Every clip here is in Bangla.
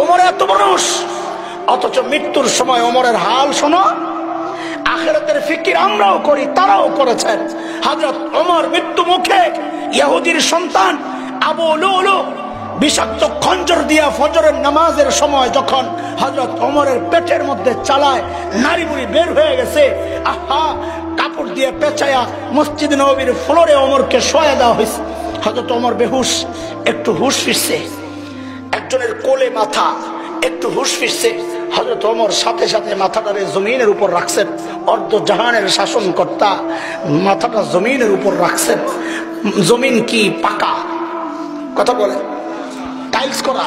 ওমর এত মানুষ, অথচ মৃত্যুর সময় ওমরের হাল শোনো। আখিরাতের ফিকির আমরাও করি, তারাও করেছেন। হযরত ওমর মৃত্যু মুখে ইহুদির সন্তান আবু লুলু বিষাক্ত খঞ্জর দিয়া ফজরের নামাজের সময় যখন হযরত ওমরের পেটের মধ্যে চালায়, নারী বুড়ি বের হয়ে গেছে, আহা, কাপড় দিয়ে পেঁচায়া মসজিদ নববীর ফ্লোরে ওমরকে শোয়া দেওয়া হয়েছে। হযরত ওমর বেহুশ, একটু হুশ ফিরছে, একজনের কোলে মাথা, একটু হুশ ফিরছে। হযরত ওমর সাথে সাথে মাথাটারে জমিনের উপর রাখছেন। অর্ধ জাহানের শাসনকর্তা মাথাটা জমিনের উপর রাখছেন। জমিন কি পাকা? কথা বলে, টাইলস করা,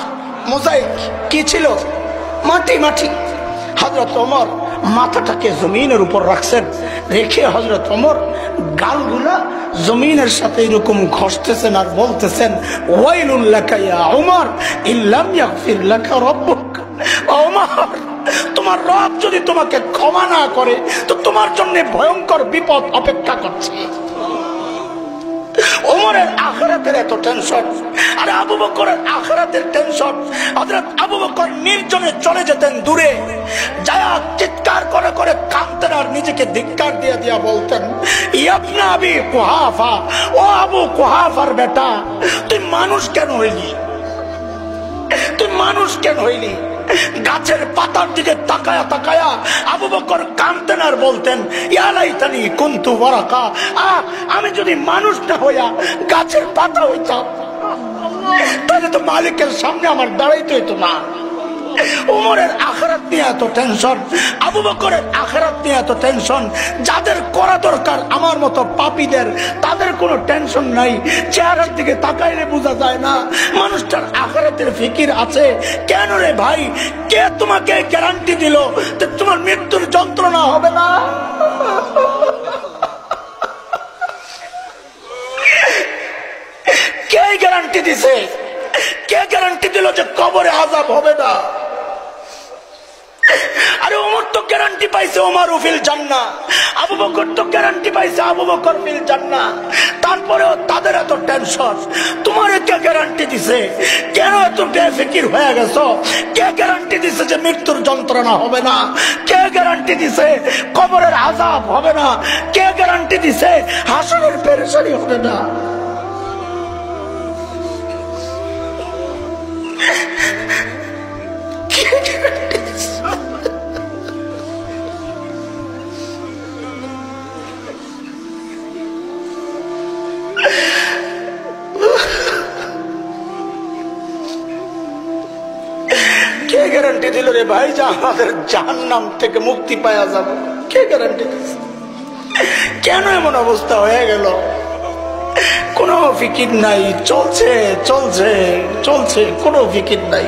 মোজাইক কি ছিল? মাটি মাটি। হযরত ওমর মাথাটাকে জমিনের উপর রাখছেন, রেখে হযরত ওমর গালগুলা জমিনের সাথে এরকম ঘষতেছেন আর বলতেছেন, ওয়াইলুল লাকা ইয়া ওমর ইল্লাম ইয়াগফির লাকা রাব্বুক। ওমর, তোমার রব যদি তোমাকে ক্ষমা না করে তো তোমার জন্য ভয়ঙ্কর বিপদ অপেক্ষা করছে। ওমরের আখিরাতের এত টেনশন, আর আবু বকরের আখিরাতের টেনশন। হযরত আবু বকর নির্জনে চলে যেতেন দূরে, যায়া চিৎকার করে করে কাঁদতেন আর নিজেকে ধিক্কার দিয়া দিয়া বলতেন, ইবনে আবি কুহাফা, ও আবু কুহাফার বেটা, তুই মানুষ কেন হইলি? তুই মানুষ কেন হইলি? গাছের পাতার দিকে তাকায়া তাকায়া আবু বকর কাঁদতেন আর বলতেন, ইয়া লাইতানি কুনতু ওয়ারাকা, আমি যদি মানুষ না হইয়া গাছের পাতা হইতাম তাহলে তো মালিকের সামনে আমার দাঁড়াইতে হইতো না। ওমরের আখিরাত নিয়ে এত টেনশন, আবু বকরের আখিরাত নিয়ে এত টেনশন। যাদের করা দরকার আমার মতো পাপীদের, তাদের কোনো টেনশন নাই। চেহারার দিকে তাকাইলে বোঝা যায় না মানুষটার আখিরাতের ফিকির আছে। কেন রে ভাই? কে তোমাকে গ্যারান্টি দিল যে তোমার মৃত্যুর যন্ত্রণা হবে না? কে গ্যারান্টি দিছে? কে গ্যারান্টি দিল যে কবরে আযাব হবে না? আরে ওমর তো গ্যারান্টি পাইছে ওমর ফিল জান্নাহ, আবু বকর তো গ্যারান্টি পাইছে আবু বকর ফিল জান্নাহ। তারপরেও তাদের এত টেনশন। তোমার কে গ্যারান্টি দিছে? কেন এত বেফিকির হয়ে গেছো? কে গ্যারান্টি দিছে যে মৃত্যুর যন্ত্রণা হবে না? কে গ্যারান্টি দিছে কবরের আযাব হবে না? কে গ্যারান্টি দিছে হাসরের পেরেশানি হবে না? কে গ্যারান্টি দিল রে ভাই যে আমাদের জাহান্নাম থেকে মুক্তি পাওয়া যাবে? কে গ্যারান্টি দিচ্ছে? কেন এমন অবস্থা হয়ে গেল? কোনো ফিকির নাই, চলছে চলছে চলছে, কোনো ফিকির নাই।